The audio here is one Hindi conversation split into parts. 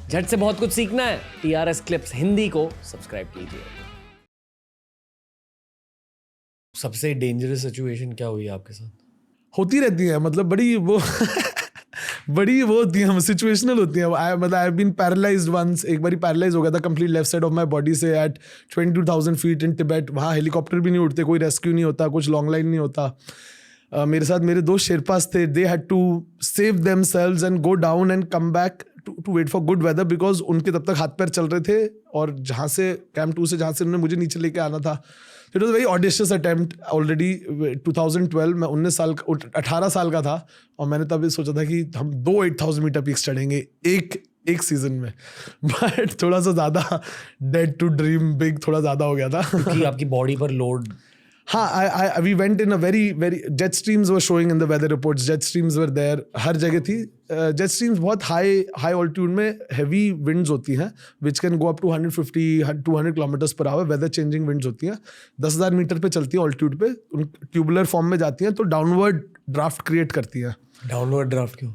झट से बहुत कुछ सीखना है, TRS क्लिप्स हिंदी को सब्सक्राइब कीजिए। सबसे डेंजरस सिचुएशन क्या हुई आपके साथ? होती रहती है, मतलब बड़ी वो बड़ी वो होती है, सिचुएशनल होती है। मतलब I have been paralysed once, एक बारी पैरालाइज हो गया था complete left side of my body से एट 22,000 फीट इन तिब्बत। वहाँ हेलीकॉप्टर भी नहीं उड़ते, कोई रेस्क्यू नहीं होता, कुछ लॉन्ग लाइन नहीं होता। मेरे साथ मेरे दो शेरपास थे, they had to save themselves and go down and come back to wait for good weather, because उनके तब तक हाथ पैर चल रहे थे, और जहाँ से कैंप 2 से जहाँ से उन्होंने मुझे नीचे लेके आना था, it was very audacious attempt. Already 2012 मैं 18 साल का था, और मैंने तब सोचा था कि हम 8,000 मीटर पीक्स चढ़ेंगे एक सीजन में। बट थोड़ा सा ज़्यादा डेड टू ड्रीम बिग थोड़ा ज़्यादा हो गया था क्योंकि आपकी बॉडी पर लोड। हाँ, we went in a very jet streams were showing in the weather reports, jet streams were there, हर जगह थी jet streams। बहुत high altitude में heavy winds होती हैं which can go up to 150-200 kilometers per hour, weather changing winds होती हैं, 10,000 मीटर पे चलती है altitude पे, ट्यूबुलर फॉर्म में जाती हैं, तो डाउनवर्ड ड्राफ्ट क्रिएट करती हैं। डाउनवर्ड ड्राफ्ट क्यों?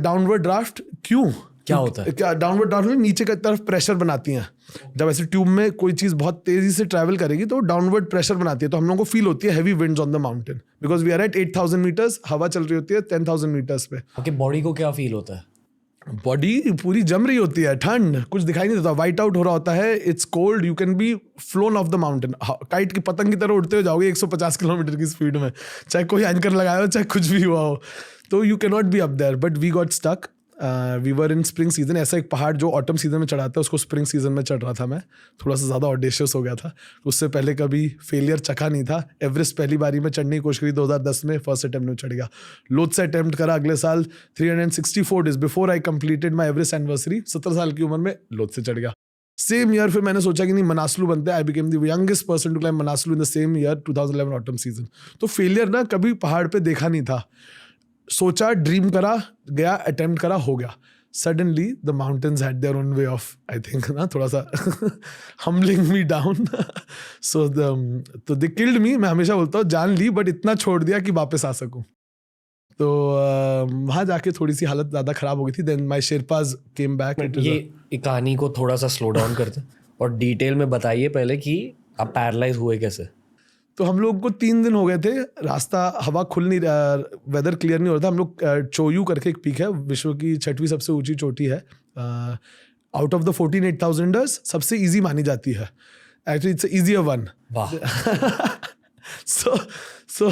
डाउनवर्ड ड्राफ्ट क्यों क्या होता है? क्या डाउनवर्ड ड्राफ्ट में नीचे की तरफ प्रेशर बनाती हैं। जब ऐसे ट्यूब में कोई चीज़ बहुत तेजी से ट्रैवल करेगी तो डाउनवर्ड प्रेशर बनाती है, तो हम लोगों को फील होती है heavy winds on the mountain, because we are at 8,000 metres, हवा चल रही होती है 10,000 मीटर्स पे। आपकी बॉडी को क्या फील होता है? बॉडी पूरी जम रही होती है, ठंड, कुछ दिखाई नहीं देता, वाइट आउट हो रहा होता है, it's cold, you can be phloem of the mountain, kite की पतंग की तरह उड़ते हो जाओगे 150 किलोमीटर की स्पीड में, चाहे कोई एंकर लगाया हो, चाहे कुछ भी हुआ हो, तो you can not be up there. But we got stuck, we were in spring season. ऐसा एक पहाड़ जो ऑटम सीजन में चढ़ाता है, उसको स्प्रिंग सीजन में चढ़ रहा था मैं, थोड़ा सा ज़्यादा ऑडेशियस हो गया था। उससे पहले कभी फेलियर चखा नहीं था। एवरेस्ट पहली बारी में चढ़ने की कोशिश करी 2010 में, फर्स्ट अटेम्प्ट में चढ़ गया। लोथ से अटेम्प्ट करा अगले साल, 364 days before I completed my Everest anniversary, 17 साल की उम्र में लोथ से चढ़ गया। सेम ईयर फिर मैंने सोचा कि नहीं, मनासलू बनते हैं। I became the youngest person to climb Manaslu in the same year, 2011 autumn season. तो फेलियर ना कभी पहाड़ पे देखा नहीं था, सोचा, ड्रीम करा, गया, अटेम्प्ट करा, हो गया। Suddenly the mountains had their own way of, I think, ना थोड़ा सा humbling me down. So तो they killed me। मैं हमेशा बोलता हूँ जान ली, बट इतना छोड़ दिया कि वापस आ सकूं। तो वहाँ जाके थोड़ी सी हालत ज़्यादा ख़राब हो गई थी। Then my Sherpas came back। ये कहानी को थोड़ा सा स्लो डाउन करते और डिटेल में बताइए पहले कि आप पैरालाइज हुए कैसे। तो हम लोग को 3 दिन हो गए थे, रास्ता, हवा खुल नहीं रहा, वेदर क्लियर नहीं हो रहा था। हम लोग चोयू करके एक पीक है, विश्व की 6वीं सबसे ऊंची चोटी है, आउट ऑफ द 14,800 सबसे इजी मानी जाती है। Actually it's easier one. वाह। सो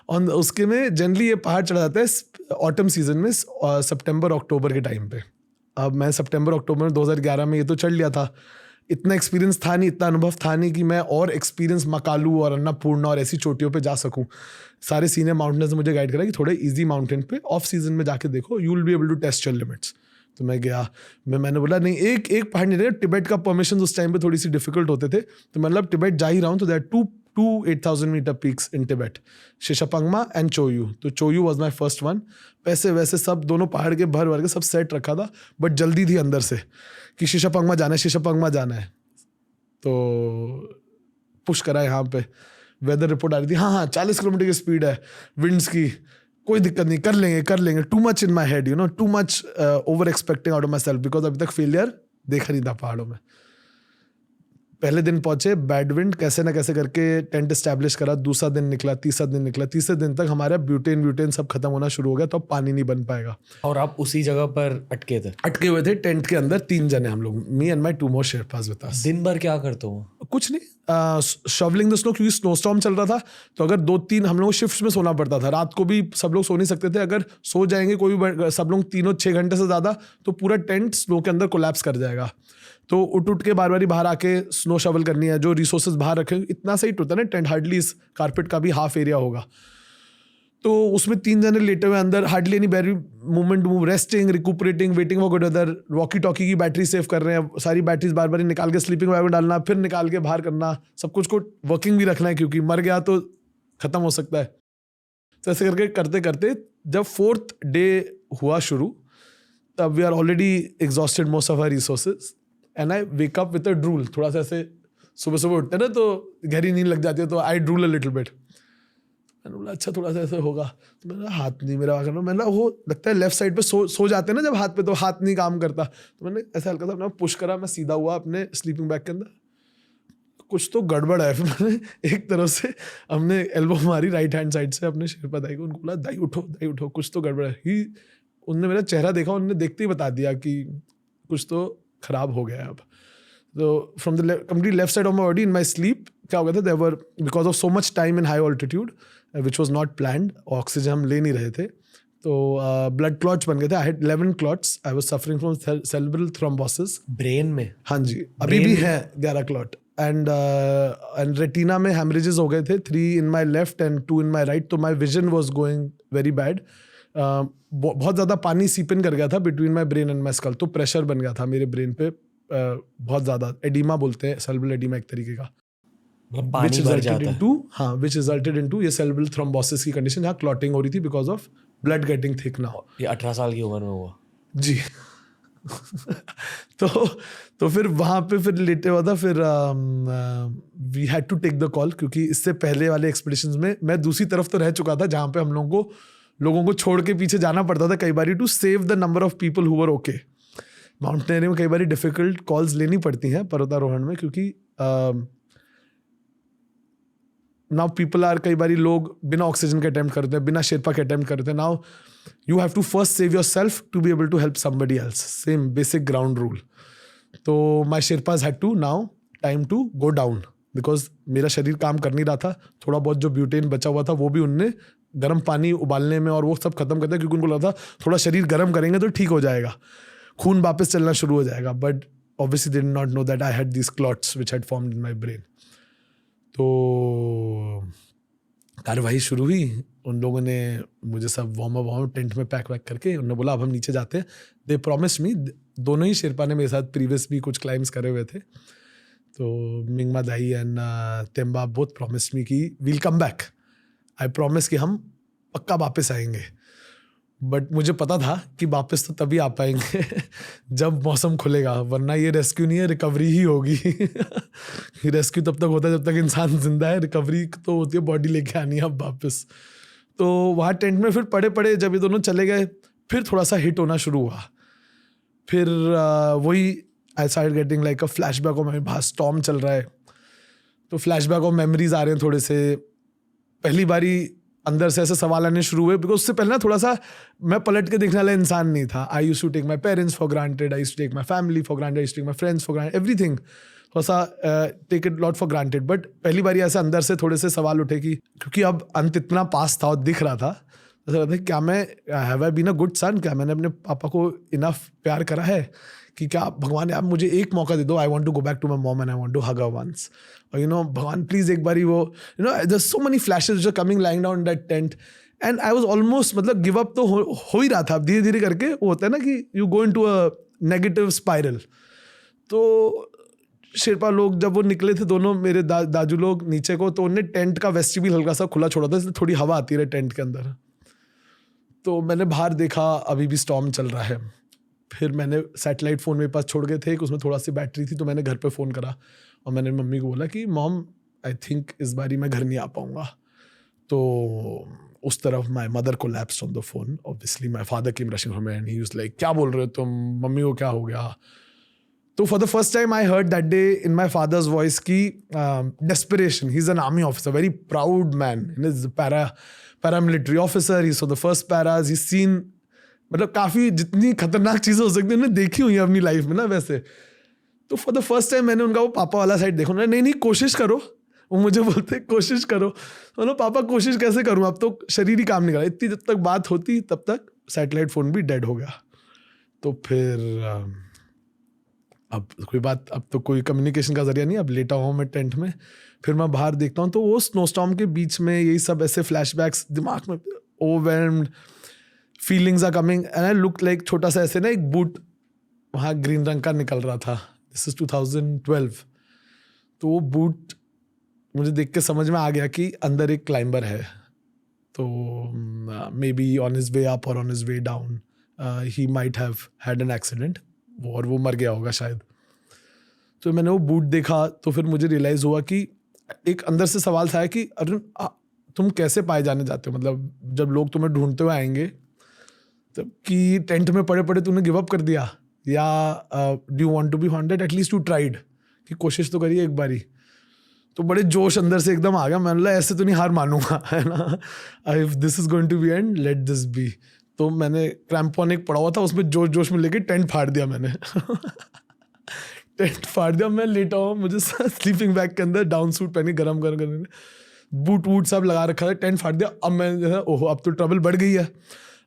ऑन उसके में जनरली ये पहाड़ चढ़ा जाता है ऑटम सीजन में, सितंबर अक्टूबर के टाइम पे। अब मैं सितंबर अक्टूबर में 2011 में ये तो चढ़ लिया था, इतना एक्सपीरियंस था नहीं, इतना अनुभव था नहीं कि मैं और एक्सपीरियंस मकालू और अन्नपूर्णा और ऐसी चोटियों पे जा सकूं। सारे सीनियर माउंटेनर्स ने मुझे गाइड करा कि थोड़े इजी माउंटेन पे ऑफ सीजन में जाके देखो, you will be able to test your limits. तो मैं गया, मैंने बोला नहीं, एक पहाड़ नहीं रहेगा। टिबेट का परमिशन उस टाइम पे थोड़ी सी डिफिकल्ट होते थे, तो मतलब टिबेट जा ही रहा हूँ, तो that 8,000 meter peaks in Tibet, Shishapangma and Cho Oyu. तो Cho Oyu was my first one. पैसे वैसे सब दोनों पहाड़ के भर के सब सेट रखा था, बट जल्दी थी अंदर से कि शिशापंगमा जाना है। तो पुश करा यहाँ पे, वेदर रिपोर्ट आ रही थी, हाँ 40 किलोमीटर की स्पीड है विंड्स की, कोई दिक्कत नहीं, कर लेंगे। Too much in my head, too much over expecting out of my self, because अभी तक फेलियर देखा नहीं था पहाड़ों में। पहले दिन पहुंचे, बैड विंड, कैसे ना कैसे करके टेंट एस्टैब्लिश करा। दूसरा दिन निकला, तीसरा दिन निकला, तीसरे दिन तक हमारा ब्यूटेन सब खत्म होना शुरू हो गया, तो अब पानी नहीं बन पाएगा। और आप उसी जगह पर अटके हुए थे टेंट के अंदर, 3 जने हम लोग, me and my 2 more sherpas with us. दिन भर क्या करते हो? कुछ नहीं, शवलिंग द स्नो, क्योंकि स्नो स्टॉर्म चल रहा था, तो अगर 2-3 हम लोग शिफ्ट में सोना पड़ता था। रात को भी सब लोग सो नहीं सकते थे, अगर सो जाएंगे कोई भी सब लोग 3-6 घंटे से ज़्यादा, तो पूरा टेंट स्नो के अंदर कोलैप्स कर जाएगा। तो उठ के बार बाहर आके स्नो शवल करनी है, जो रिसोर्सेज बाहर रखे, इतना सही होता है ना टेंट, हार्डली इस कारपेट का भी हाफ एरिया होगा। तो उसमें 3 जने लेटे हुए अंदर, hardly any battery movement to move, resting, recuperating, waiting for good weather, walkie talkie की बैटरी सेव कर रहे हैं, सारी बैटरीज बार बार निकाल के स्लीपिंग बैग में डालना, फिर निकाल के बाहर करना, सब कुछ को वर्किंग भी रखना है, क्योंकि मर गया तो खत्म हो सकता है। तो ऐसे करके करते करते जब 4th डे हुआ शुरू, तब we are already exhausted most of our resources, and I wake up with a drool. थोड़ा सा ऐसे सुबह उठते ना तो गहरी नींद लग जाती है, तो आई ड्रूल अ लिटिल बिट। मैंने बोला अच्छा थोड़ा सा ऐसे होगा, तो मैंने कहा, हाथ नहीं मेरा करना, मैंने वो लगता है लेफ्ट साइड पे सो जाते हैं ना जब हाथ पे, तो हाथ नहीं काम करता, तो मैंने ऐसा हल्का सा अपना पुश करा, मैं सीधा हुआ अपने स्लीपिंग बैग के अंदर, कुछ तो गड़बड़ है। फिर मैंने एक तरफ से हमने एल्बो मारी राइट हैंड साइड से अपने शेरपा दाई को, उनको बोला दाई उठो कुछ तो गड़बड़ है। उनने मेरा चेहरा देखा, उन्होंने देखते ही बता दिया कि कुछ तो खराब हो गया है अब। तो from the complete left side of my body in my sleep क्या हो गया था, there were because of so much time in high altitude which was not planned, oxygen हम ले नहीं रहे थे, तो ब्लड क्लॉट्स बन गए थे। I had 11 clots, I was suffering from cerebral thrombosis. Brain में? हाँ जी, अभी भी है 11 क्लॉट, एंड रेटिना में हेमरेजेस हो गए थे, 3 in my left and 2 in my right, तो my vision was going very bad. बहुत ज़्यादा पानी सीपन कर गया था between my brain and my skull, तो प्रेशर बन गया था मेरे ब्रेन पे बहुत ज़्यादा, एडिमा बोलते हैं, सेरेब्रल एडिमा एक तरीके का, मतलब पानी भर जाता है। which resulted into ये cerebral thrombosis की कंडीशन, यहाँ क्लॉटिंग हो रही थी because of blood getting thick now. ये 18 साल की उम्र में हुआ जी। तो फिर वहाँ पे फिर लेटे हुआ था, फिर we had to take the call, क्योंकि इससे पहले वाले एक्सपीडिशंस में मैं दूसरी तरफ तो रह चुका था जहाँ पे हम लोगों को छोड़ के पीछे जाना पड़ता था कई बार to save the number of people who were okay. Mountaineering में कई बार डिफिकल्ट कॉल्स लेनी पड़ती हैं पर्वतारोहण में, क्योंकि नाउ पीपल आर, कई बारी लोग बिना ऑक्सीजन के अटेम्प्ट करते हैं, बिना शेरपा के अटेम्प्ट करते हैं। Now you have to first save yourself to be able to help somebody else, same basic ground rule. तो my Sherpas had to now time to go down, because मेरा शरीर काम कर नहीं रहा था, थोड़ा बहुत जो ब्यूटेन बचा हुआ था वो भी उनने गर्म पानी उबालने में और वो सब खत्म करते हैं, क्योंकि उनको लगा था थोड़ा शरीर गर्म करेंगे तो ठीक हो जाएगा, खून वापस चलना शुरू हो जाएगा। But obviously they did not know that I had these clots which had formed in my brain. तो कार्रवाई शुरू हुई, उन लोगों ने मुझे सब वार्म टेंट में पैक करके उन्होंने बोला अब हम नीचे जाते हैं। दे प्रॉमिस्ड मी, दोनों ही शेरपा ने मेरे साथ प्रीवियस भी कुछ क्लाइम्स करे हुए थे, तो मिंगमा दाई and Temba both promised me कि we'll come back, I promise कि हम पक्का वापस आएंगे। बट मुझे पता था कि वापस तो तभी आ पाएंगे जब मौसम खुलेगा, वरना ये रेस्क्यू नहीं है, रिकवरी ही होगी। रेस्क्यू तब तक होता है जब तक इंसान जिंदा है, रिकवरी तो होती है बॉडी लेके आनी है अब वापस। तो वहाँ टेंट में फिर पड़े जब ये दोनों चले गए, फिर थोड़ा सा हिट होना शुरू हुआ। फिर वही I started getting like a flashback of, मेरे पास स्टॉर्म चल रहा है, तो फ्लैशबैक ऑफ मेमोरीज आ रहे हैं थोड़े से। पहली बारी अंदर से ऐसे सवाल आने शुरू हुए, बिकॉज उससे पहले ना थोड़ा सा मैं पलट के देखने वाला इंसान नहीं था। I used to take my parents for granted, I used to take my family for granted, I used to take my friends for granted, everything थोड़ा सा take it lot for granted. But पहली बारी ऐसे अंदर से थोड़े से सवाल उठे कि क्योंकि अब अंत इतना पास था और दिख रहा था, ऐसा लगता है क्या मैं have I been a good son, क्या मैंने अपने पापा को इनफ प्यार करा है कि क्या भगवान आप मुझे एक मौका दे दो, I want to go back to my mom and I want to hug her once, और यू नो भगवान प्लीज एक बारी वो you know there so many flashes which are coming lying down that tent, and I was almost मतलब गिव अप तो हो ही रहा था। अब धीरे धीरे करके वो होता है ना कि you go into a negative spiral. तो शेरपा लोग जब वो निकले थे दोनों मेरे दाजू लोग नीचे को, तो उन्होंने टेंट का वेस्टिब्यूल हल्का सा खुला छोड़ा था, इसलिए थोड़ी हवा आती रहे टेंट के अंदर। तो मैंने बाहर देखा अभी भी स्टॉर्म चल रहा है। फिर मैंने सैटेलाइट फ़ोन मेरे पास छोड़ गए थे, उसमें थोड़ा सी बैटरी थी, तो मैंने घर पे फ़ोन करा और मैंने मम्मी को बोला कि मॉम आई थिंक इस बारी मैं घर नहीं आ पाऊँगा। तो उस तरफ माई मदर को lapse on the phone, obviously my father came rushing from and he was like क्या बोल रहे हो तुम, मम्मी को क्या हो गया। तो for the first time I heard that day in my father's voice की desperation. He is an army officer, very proud man, in is paramilitary officer, he saw the first paras, he seen, मतलब काफ़ी जितनी खतरनाक चीज़ें हो सकती हैं उन्होंने देखी हुई है अपनी लाइफ में ना वैसे। तो फॉर द फर्स्ट टाइम मैंने उनका वो पापा वाला साइड देखा। उन्होंने नहीं कोशिश करो, वो मुझे बोलते कोशिश करो, मतलब पापा कोशिश कैसे करूँ, अब तो शरीर ही काम नहीं कर रहा। इतनी जब तक बात होती तब तक सैटेलाइट फ़ोन भी डेड हो गया। तो फिर अब कोई बात, अब तो कोई कम्युनिकेशन का जरिया नहीं, अब लेटा हुआ मैं टेंट में। फिर मैं बाहर देखता हूँ तो वो स्नोस्टॉर्म के बीच में यही सब ऐसे फ्लैशबैक्स दिमाग में, overwhelmed feelings are coming and I look like छोटा सा ऐसे ना एक बूट वहाँ ग्रीन रंग का निकल रहा था। This is 2012। तो वो बूट मुझे देख के समझ में आ गया कि अंदर एक क्लाइंबर है। तो maybe on his way up और on his way down he might have had an accident, और वो मर गया होगा शायद। तो मैंने वो बूट देखा तो फिर मुझे रियलाइज़ हुआ कि एक अंदर से सवाल था कि अरुण तुम कैसे पाए जाने जाते हो, मतलब जब लोग तुम्हें ढूंढते हुए आएंगे तब कि टेंट में पड़े पड़े तूने गिव अप कर दिया, या do you want to be haunted, at least you tried, कि कोशिश तो करिए एक बारी। तो बड़े जोश अंदर से एकदम आ गया, मैंने बोला ऐसे तो नहीं हार मानूंगा, है ना, if this is going to be end let this be. तो मैंने क्रैम्पॉन एक पड़ा हुआ था, उसमें जोश जोश में लेके टेंट फाड़ दिया मैंने। टेंट फाड़ दिया, मैं लेटा हूँ, मुझे स्लीपिंग बैग के अंदर डाउन सूट पहनी, गरम गरम गरम बूट वूट सब लगा रखा था, टेंट फाड़ दिया। अब मैं जो है ओहो अब तो ट्रबल बढ़ गई है,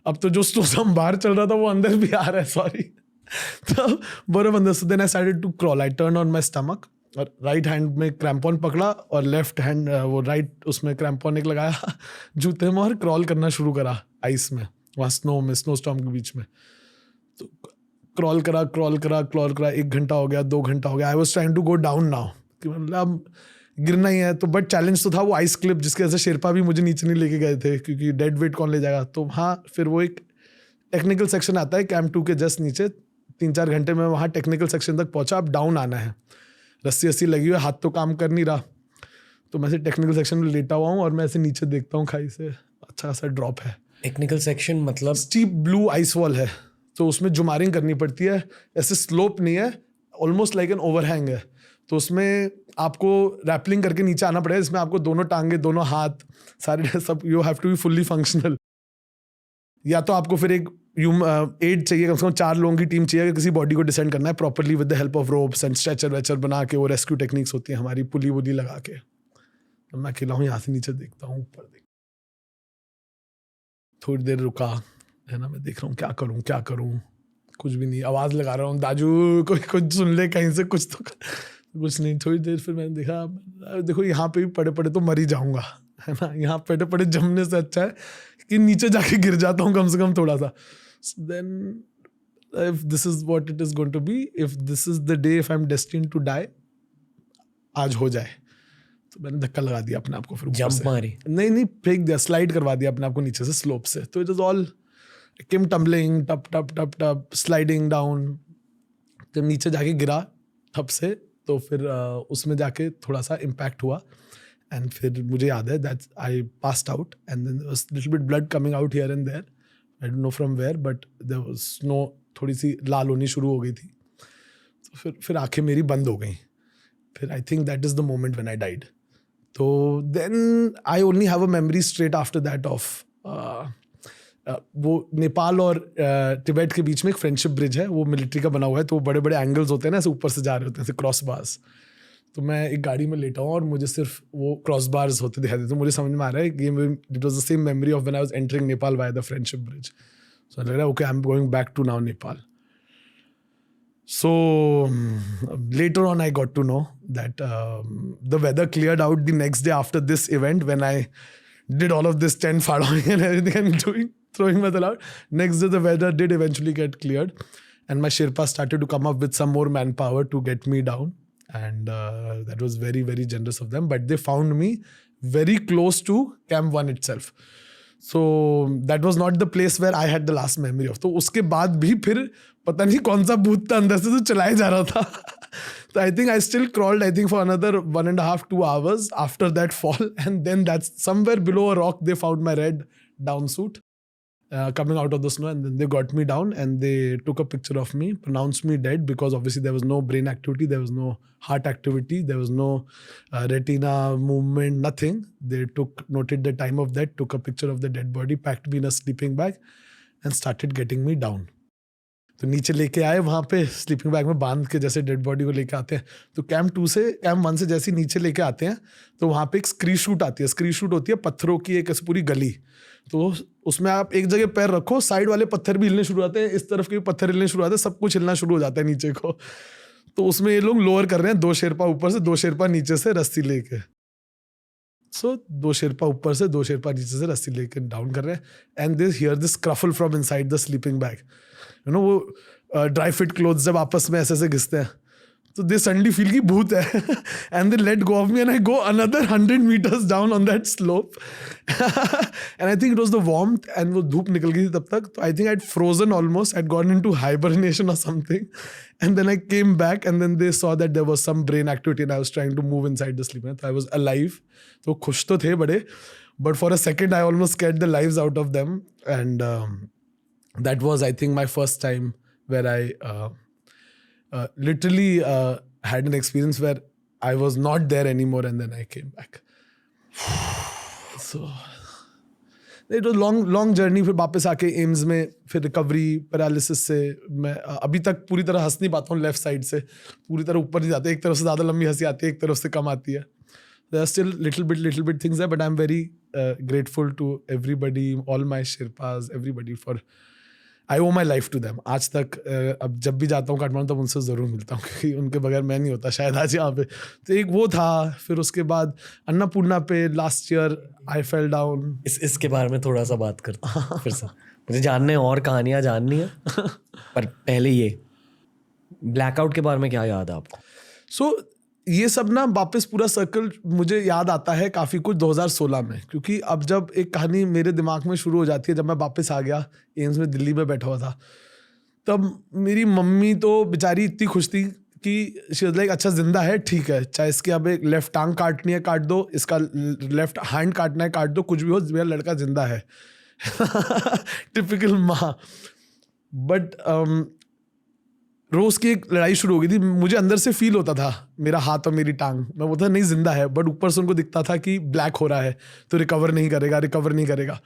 अब तो जो स्टोसम बाहर चल रहा था वो अंदर भी आ रहा है, सॉरी। तो बड़े अंदर से then I started to crawl, I turn on my stomach, और राइट हैंड में क्रैम्पॉन पकड़ा और लेफ्ट हैंड वो राइट उसमें क्रैम्पॉन एक लगाया जूते में, और क्रॉल करना शुरू करा आइस में, वहाँ स्नो में, स्नो स्टॉर्म के बीच में। तो क्रॉल करा 1 घंटा हो गया, 2 घंटा हो गया। I was trying to go down now, कि मतलब गिरना ही है। तो बट चैलेंज तो था वो आइस क्लिप, जिसके वजह से शेरपा भी मुझे नीचे नहीं लेके गए थे, क्योंकि डेड वेट कौन ले जाएगा। तो हाँ, फिर वो एक टेक्निकल सेक्शन आता है कैंप 2 के जस्ट नीचे, 3-4 घंटे में वहाँ टेक्निकल सेक्शन तक पहुंचा। अब डाउन आना है, रस्सी लगी हुई है, हाथ तो काम कर नहीं रहा। तो मैं से टेक्निकल सेक्शन में लेटा हुआ हूँ और मैं ऐसे नीचे देखता हूँ, खाई से अच्छा खासा ड्रॉप है। टेक्निकल सेक्शन मतलब स्टीप ब्लू आइस वॉल है, तो उसमें जुमारिंग करनी पड़ती है, ऐसे स्लोप नहीं है, ऑलमोस्ट लाइक एन ओवरहैंग है। तो उसमें आपको रैपलिंग करके नीचे आना पड़ेगा, इसमें आपको दोनों टांगे, दोनों हाथ, सारे सब, you have to be fully functional. या तो आपको फिर एक एड चाहिए, कम से कम 4 लोगों की टीम चाहिए, किसी बॉडी को डिसेंड करना है properly with the help of ropes and stretcher वेचर बना के, वो रेस्क्यू टेक्निक्स होती हैं हमारी, पुली वुली लगा के। तो मैं अकेला हूँ, यहाँ से नीचे देखता हूँ, ऊपर देख, थोड़ी देर रुका, है ना, मैं देख रहा हूँ क्या करूँ, कुछ भी नहीं। आवाज़ लगा रहा हूँ, दाजू कोई कुछ सुन ले कहीं से, कुछ तो कुछ नहीं। थोड़ी देर फिर मैंने देखा, देखो यहाँ पे भी पड़े पड़े तो मर ही जाऊँगा, है ना, यहाँ पड़े पड़े जमने से अच्छा है कि नीचे जाके गिर जाता हूँ कम से कम थोड़ा सा। Then if this is what it is going to be, if this is the day, if I am destined to die, आज हो जाए। तो मैंने धक्का लगा दिया अपने आप को, फिर जंप मारी, नहीं फेंक दिया, स्लाइड करवा दिया अपने आप को नीचे से स्लोप से। तो it is all came tumbling, tub sliding down. जब नीचे जाके गिरा ठप से, तो फिर उसमें जाके थोड़ा सा इम्पैक्ट हुआ, एंड फिर मुझे याद है that I passed out, and then there was little bit blood coming out here and there, I don't know from where, but there was snow, थोड़ी सी लाल होनी शुरू हो गई थी। तो फिर आंखें मेरी बंद हो गई। फिर I think that is the moment when I died. तो then I only have a memory straight after that of वो नेपाल और तिब्बत के बीच में एक फ्रेंडशिप ब्रिज है, वो मिलिट्री का बना हुआ है। तो बड़े बड़े एंगल्स होते हैं ना, ऐसे ऊपर से जा रहे होते हैं, ऐसे क्रॉस बार्स। तो मैं एक गाड़ी में लेटा हूँ और मुझे सिर्फ वो क्रॉस बार्स होते दिखाई देते। तो मुझे समझ में आ रहा है कि it was the same memory of when I was entering Nepal by the friendship bridge. So लग रहा है okay, I am going back to now Nepal. So later on, I got to know that the weather cleared out the next day after this event, when I did all of this tent following and everything and throwing metal out. Next day, the weather did eventually get cleared, and my Sherpas started to come up with some more manpower to get me down, and that was very, very generous of them. But they found me very close to Camp 1 itself. So that was not the place where I had the last memory of. तो उसके बाद भी फिर पता नहीं कौन सा भूत था अंदर से, तो चलाए जा रहा था। तो I think I still crawled, I think for another 1.5-2 hours after that fall, and then that's somewhere below a rock they found my red down suit coming out of the snow, and then they got me down and they took a picture of me, pronounced me dead, because obviously there was no brain activity, there was no heart activity, there was no retina movement, nothing. They noted the time of death, took a picture of the dead body, packed me in a sleeping bag and started getting me down. तो नीचे लेके आए, वहाँ पे स्लीपिंग बैग में बांध के जैसे डेड बॉडी को लेके आते हैं। तो कैंप 1 से जैसे नीचे लेके आते हैं, तो वहाँ पे एक स्क्री शूट आती है। स्क्री शूट होती है पत्थरों की एक ऐसी पूरी गली। तो उसमें आप एक जगह पैर रखो, साइड वाले पत्थर भी हिलने शुरू होते हैं, इस तरफ के भी पत्थर हिलने शुरू होते हैं, सब कुछ हिलना शुरू हो जाता है नीचे को। तो उसमें ये लोग लोअर कर रहे हैं, 2 शेरपा ऊपर से, 2 शेरपा नीचे से रस्सी लेके। सो 2 शेरपा ऊपर से, 2 शेरपा नीचे से रस्सी लेके डाउन कर रहे हैं, एंड दे हियर दिस क्रफल from inside the sleeping bag. You know, वो ड्राई फिट क्लोथ्स जब आपस में ऐसे ऐसे घिसते हैं, तो दे सडनली फील की भूत है, and they let go of me, and I go another 100 meters down on that slope. And I think it was the warmth, and वो धूप निकल गई थी तब तक। तो I think I had frozen almost, I had gone into hibernation और something, and then I came back, and then they saw that there was some brain activity and I was trying to move inside the sleep. तो आई वाज अलाइव। तो खुश तो थे बड़े। but for a second I almost scared the lives out of them, and that was, I think, my first time where I literally had an experience where I was not there anymore, and then I came back. So it was long journey. फिर वापस आके एम्स में, फिर रिकवरी, पैरालिसिस से मैं अभी तक पूरी तरह हंस नहीं पाता हूँ. लेफ्ट साइड से पूरी तरह ऊपर नहीं जाते. एक तरफ से ज़्यादा लंबी हंसी आती है, एक तरफ से कम आती है. There are still little bit things है, but I am very grateful to everybody, all my Sherpas, everybody, for I owe my life to them. आज तक अब जब भी जाता हूँ काठमांडू तब उनसे ज़रूर मिलता हूँ, क्योंकि उनके बगैर मैं नहीं होता शायद आज यहाँ पे. तो एक वो था. फिर उसके बाद अन्नपूर्णा पे last year I fell down. इसके बारे में थोड़ा सा बात करते हैं फिर से. मुझे जानने और कहानियाँ जाननी है, पर पहले ये ब्लैकआउट के बारे में क्या याद है आपको? सो ये सब ना वापस पूरा सर्कल मुझे याद आता है काफ़ी कुछ 2016 में, क्योंकि अब जब एक कहानी मेरे दिमाग में शुरू हो जाती है, जब मैं वापस आ गया एम्स में, दिल्ली में बैठा हुआ था, तब मेरी मम्मी तो बेचारी इतनी खुश थी कि शी वाज लाइक, अच्छा जिंदा है, ठीक है, चाहे इसकी अब एक लेफ्ट टांग काटनी है काट दो, इसका लेफ्ट हैंड काटना है काट दो, कुछ भी हो, मेरा लड़का जिंदा है. टिपिकल माँ. बट रोज की एक लड़ाई शुरू हो गई थी. मुझे अंदर से फील होता था मेरा हाथ और मेरी टांग, मैं बोलता नहीं जिंदा है, बट ऊपर से उनको दिखता था कि ब्लैक हो रहा है, तो रिकवर नहीं करेगा.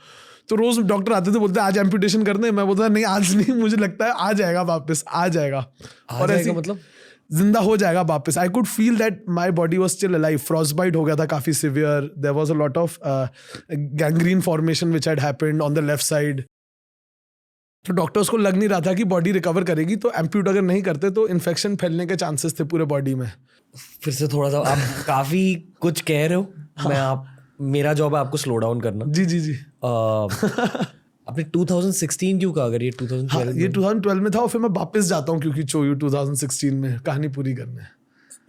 तो रोज डॉक्टर आते थे, बोलते आज एम्पुटेशन करने. मैं बोलता नहीं, आज नहीं, मुझे लगता है आ जाएगा वापस, आ जाएगा. और ऐसे मतलब जिंदा हो जाएगा वापस. I could feel that my body was still alive. Frostbite हो गया था काफी severe. There was a lot of gangrene formation which had happened on the left side. तो डॉक्टर्स को लग नहीं रहा था कि बॉडी रिकवर करेगी, तो एम्प्यूट अगर नहीं करते तो इन्फेक्शन फैलने के चांसेस थे पूरे बॉडी में. फिर से थोड़ा सा आप काफी कुछ कह रहे हो. मेरा जॉब है आपको स्लो डाउन करना. जी. आपने 2016 क्यों कहा? अगर ये 2012 ये 2012 में था, और फिर मैं वापस जाता हूँ क्योंकि चोयू 2016 में कहानी पूरी करने.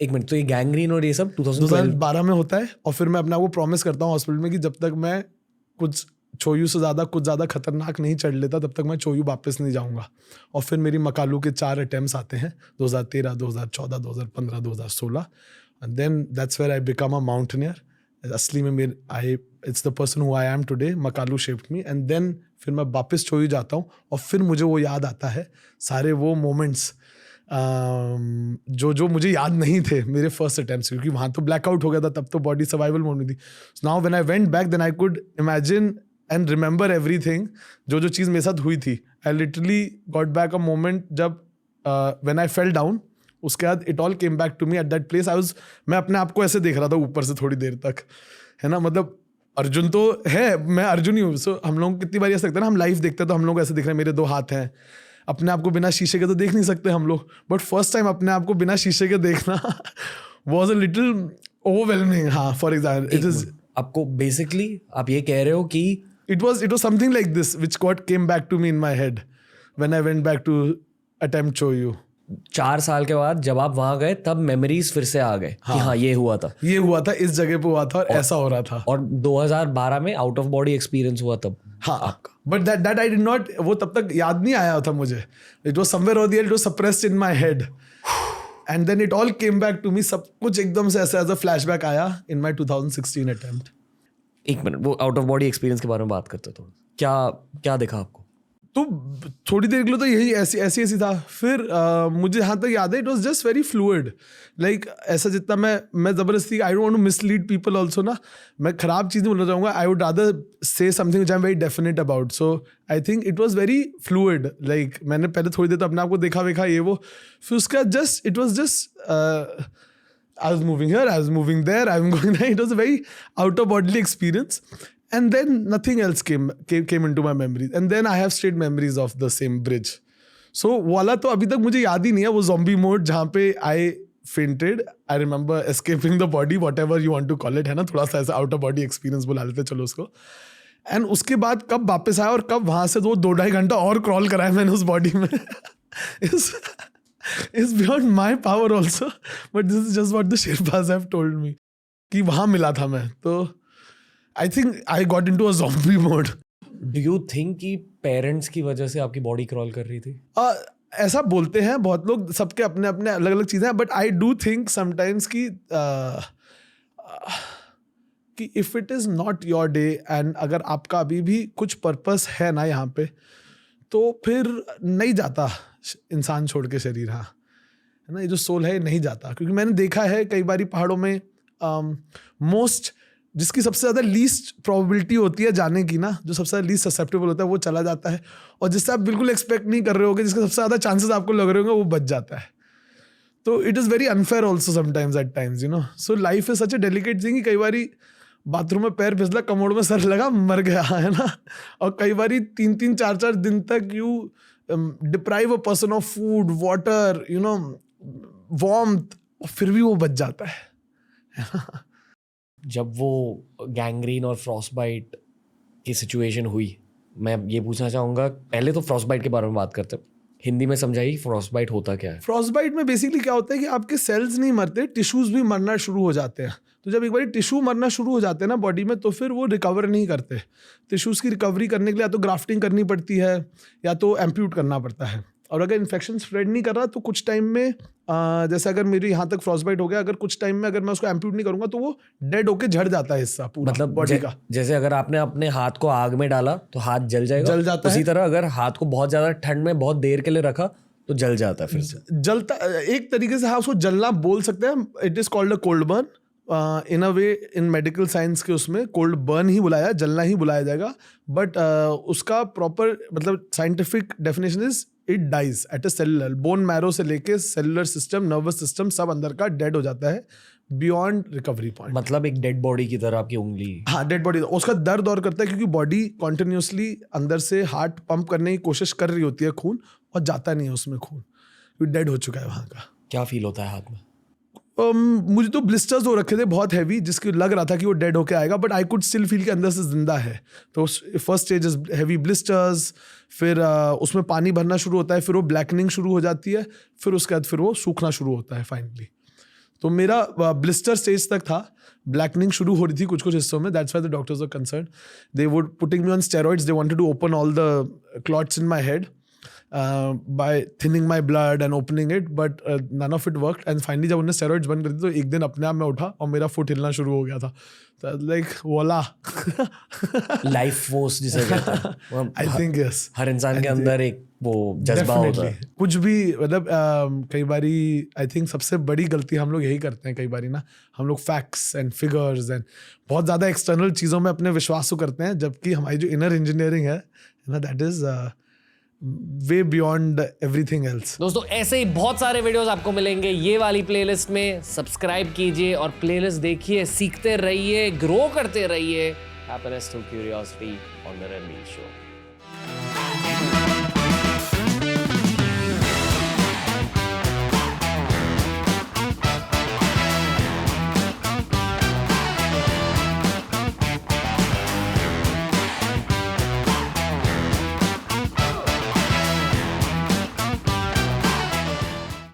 एक मिनट, तो ये गैंग्रीन और ये सब 2012 में होता है, और फिर मैं अपने आप को प्रॉमिस करता हूँ हॉस्पिटल में कि जब तक मैं कुछ चोयू से कुछ ज़्यादा खतरनाक नहीं चढ़ लेता, तब तक मैं चोयू वापस नहीं जाऊँगा. और फिर मेरी मकालू के 4 अटेम्प्ट्स आते हैं, 2013, 2014, 2015, 2016. And then that's where I become a mountaineer. असली में it's the person who I am today. Makalu shaped me. And then फिर मैं वापस चोयू जाता हूँ, और फिर मुझे वो याद आता है सारे वो मोमेंट्स जो मुझे याद नहीं थे मेरे फर्स्ट अटेम्प्ट्स, क्योंकि वहाँ तो ब्लैकआउट हो गया था, तब तो बॉडी सर्वाइवल मोड में थी. Now when I went back, then I could imagine and remember everything, जो चीज़ मेरे साथ हुई थी. I literally got back a moment जब व्हेन आई फेल डाउन. उसके बाद it all came back to me at that place. मैं अपने आप को ऐसे देख रहा था ऊपर से थोड़ी देर तक, है ना. मतलब अर्जुन तो है, मैं अर्जुन ही हूँ. सो हम लोग कितनी बार ऐसा लगता है ना, हम लाइव देखते हैं तो हम लोग ऐसे दिख रहे हैं, मेरे 2 हाथ हैं. अपने आप को बिना शीशे के तो देख नहीं सकते हम लोग, बट फर्स्ट टाइम अपने आप को बिना शीशे के देखना वॉज अ लिटिल ओवरवेलमिंग. हाँ, फॉर एग्जाम्पल इट इज आपको बेसिकली आप ये कह रहे हो कि it was something like this which came back to me in my head when I went back to attempt Choyu. 4 साल के बाद जब आप वहां गए, तब मेमोरीज फिर से आ गए कि हाँ ये हुआ था, इस जगह पे हुआ था, और ऐसा हो रहा था. और 2012 में आउट ऑफ बॉडी एक्सपीरियंस हुआ तब. हाँ आपका. But that I did not, वो तब तक याद नहीं आया था मुझे. इट वाज समवेयर और it was suppressed in my head, and then it all came back to me. सब कुछ एकदम से ऐसा एज अ फ्लैशबैक आया इन माय 2016 अटेम्प्ट. एक मिनट, वो आउट ऑफ बॉडी एक्सपीरियंस के बारे में बात करते थोड़ा. क्या देखा आपको? तो थोड़ी देर के लिए तो यही ऐसी था. फिर मुझे यहाँ तक याद है, it was just very fluid. Like ऐसा जितना मैं ज़बरदस्ती, I don't want to mislead people also ना. मैं ख़राब चीज़ नहीं बोलना चाहूँगा. I would rather say something which I am very definite about. So I think it was very fluid. Like मैंने पहले थोड़ी देर तो अपने आप को देखा ये वो. फिर उसका just it was just I was moving here, I was moving there, I'm going there. It was a very out of bodily experience. And then nothing else came into my memories. And then I have straight memories of the same bridge. So वाला तो अभी तक मुझे याद ही नहीं है. वो zombie mode जहाँ पे I fainted. I remember escaping the body, whatever you want to call it, है ना. थोड़ा सा ऐसा out of body experience बुला लेते चलो उसको. And उसके बाद कब वापस आया और कब वहाँ से 2-2.5 घंटा और क्रॉल कराया मैंने उस बॉडी में. It's beyond my power also, but this is just what the Sherpas have told me कि वहाँ मिला था मैं. तो I think I got into a zombie mode. Do you think कि पेरेंट्स की वजह से आपकी बॉडी क्रॉल कर रही थी? ऐसा बोलते हैं बहुत लोग, सबके अपने अपने अलग अलग चीज़ें हैं, but I do think sometimes कि कि if it is not your day and अगर आपका अभी भी कुछ पर्पस है ना यहाँ पे, तो फिर नहीं जाता इंसान छोड़ के शरीर, हाँ, है ना, ये जो सोल है ये नहीं जाता। क्योंकि मैंने देखा है कई बारी पहाड़ों में जिसकी सबसे ज़्यादा लीस्ट प्रोबेबिलिटी होती है जाने की ना, जो सबसे ज़्यादा लीस्ट ससेप्टेबल होता है वो चला जाता है, और जिससे आप बिल्कुल एक्सपेक्ट नहीं कर रहे होगे, जिसके सबसे ज़्यादा चांसेस आपको लग रहे होंगे, वो बच जाता है। तो it is very unfair also sometimes eight times, you know. So life is such A delicate thing कि कई बारी बाथरूम में पैर फिसला, कमोड में सर लगा, मर गया, है ना। और कई बारी 3-3, 4-4 दिन तक you deprive a person of food, water, you know, warmth, फिर भी वो बच जाता है। जब वो गैंग्रीन और फ्रॉस्टबाइट की सिचुएशन हुई, मैं ये पूछना चाहूँगा, पहले तो फ्रॉस्टबाइट के बारे में बात करते हैं। हिंदी में समझाइए फ्रॉस्टबाइट होता क्या है। फ्रॉस्टबाइट में बेसिकली क्या होता है कि आपके सेल्स नहीं मरते, टिश्यूज भी मरना शुरू हो जाते हैं। तो जब एक बार टिश्यू मरना शुरू हो जाते हैं ना बॉडी में, तो फिर वो रिकवर नहीं करते। टिश्यूज की रिकवरी करने के लिए या तो ग्राफ्टिंग करनी पड़ती है या तो एम्प्यूट करना पड़ता है। और अगर इन्फेक्शन स्प्रेड नहीं कर रहा तो कुछ टाइम में, जैसे अगर मेरी यहाँ तक फ्रॉस्टबाइट हो गया, अगर कुछ टाइम में अगर मैं उसको एम्प्यूट नहीं करूंगा तो वो डेड होके झड़ जाता है हिस्सा पूरा, मतलब बॉडी का। जैसे अगर आपने अपने हाथ को आग में डाला तो हाथ जल जाएगा, जल जाता उसी है। तरह अगर हाथ को बहुत ज्यादा ठंड में बहुत देर के लिए रखा तो जल जाता है फिर से। जलता, एक तरीके से हाँ उसको जलना बोल सकते हैं। It is called a cold burn in a way. In medical science के उसमें कोल्ड बर्न ही बुलाया, जलना ही बुलाया जाएगा। बट उसका प्रॉपर मतलब scientific definition is it dies at a cellular, bone marrow से लेके सेलुलर सिस्टम, नर्वस सिस्टम सब अंदर का डेड हो जाता है बियॉन्ड रिकवरी पॉइंट। मतलब एक डेड बॉडी की तरह आपकी उंगली। हाँ, डेड बॉडी। उसका दर्द और करता है क्योंकि बॉडी कॉन्टिन्यूसली अंदर से हार्ट पंप करने की कोशिश कर रही होती है खून, और जाता नहीं है उसमें खून, डेड हो चुका है वहाँ का। क्या फील होता है हाथ में? मुझे तो ब्लिस्टर्स हो रखे थे बहुत हैवी, जिसकी लग रहा था कि वो डेड होके आएगा, but I could still feel के अंदर से जिंदा है। तो first stage is heavy blisters, फिर उसमें पानी भरना शुरू होता है, फिर वो ब्लैकनिंग शुरू हो जाती है, फिर उसके बाद फिर वो सूखना शुरू होता है फाइनली। तो मेरा ब्लिस्टर स्टेज तक था, ब्लैकनिंग शुरू हो रही थी कुछ कुछ हिस्सों में। That's why the doctors were concerned. They would putting me on steroids, they wanted to open all the clots in my head by thinning my blood and opening it, but none of it worked. And finally जब उन्होंने steroids बंद कर दी तो एक दिन अपने आप में उठा और मेरा फुट हिलना शुरू हो गया था। तो like voila, लाइफ फोर्स जिसे कहते हैं। I think yes, हर इंसान के अंदर एक वो जज्बा होता है। कुछ भी मतलब कई बारी आई थिंक सबसे बड़ी गलती हम लोग यही करते हैं कई बारी ना, हम लोग फैक्ट्स एंड फिगर्स एंड बहुत ज़्यादा एक्सटर्नल चीज़ों में अपने विश्वास को करते हैं, जबकि हमारी जो इनर इंजीनियरिंग है ना, that is way beyond everything else. दोस्तों ऐसे ही बहुत सारे वीडियोस आपको मिलेंगे ये वाली प्लेलिस्ट में। सब्सक्राइब कीजिए और प्लेलिस्ट देखिए, सीखते रहिए, ग्रो करते रहिए। Happiness through curiosity on the Ranveer show.